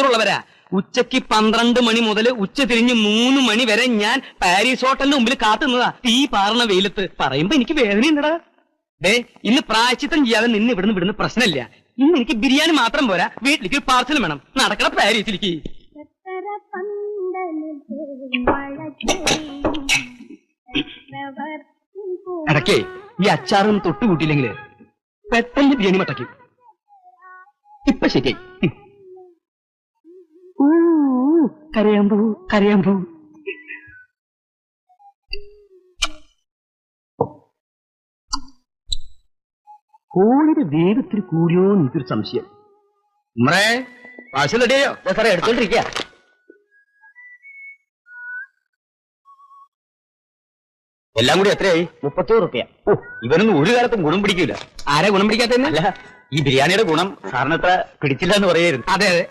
ഉള്ളവരാ. ഉച്ചക്ക് 12 മണി മുതൽ ഉച്ച തിരിഞ്ഞ് 3 മണി വരെ ഞാൻ പാരീസ് ഹോട്ടലിന് മുമ്പിൽ കാത്തുന്നതാ. തീ പാറണ വെയിലത്ത്. പറയുമ്പോ എനിക്ക് വേദനയുണ്ടടാ. ഡേ, ഇന്ന് പ്രായച്ചിത്തം ചെയ്യാതെ നിന്ന് ഇവിടുന്ന് വിടുന്ന പ്രശ്നമില്ല. ഇന്ന് എനിക്ക് ബിരിയാണി മാത്രം പോരാ, വീട്ടിലേക്ക് പാർസൽ വേണം. നടക്കണ പാരീസിലേക്ക്. ഇടയ്ക്കേ ഈ അച്ചാറും തൊട്ടുകൂട്ടിയില്ലെങ്കിൽ പെട്ടെന്ന് ബിരിയാണി മട്ടയ്ക്കും. ഇപ്പൊ ശരിയായി. കരയാമ്പൂ കരയാമ്പൂ. കോഴിയുടെ വേഗത്തിൽ കൂടിയോ എനിക്കൊരു സംശയം. നമ്മളെ പാഴ്സൽ റെഡിയോ? സാറേ, എടുത്തോണ്ടിരിക്കുക. എല്ലാം കൂടി എത്രയായി? 31 റുപ്യ. ഓ, ഇവനൊന്നും ഒരു കാലത്തും ഗുണം പിടിക്കില്ല. ആരെ ഗുണം പിടിക്കാത്തല്ല, ഈ ബിരിയാണിയുടെ ഗുണം സാറിന് അത്ര പിടിച്ചില്ല എന്ന് പറയായിരുന്നു. അതെ അതെ,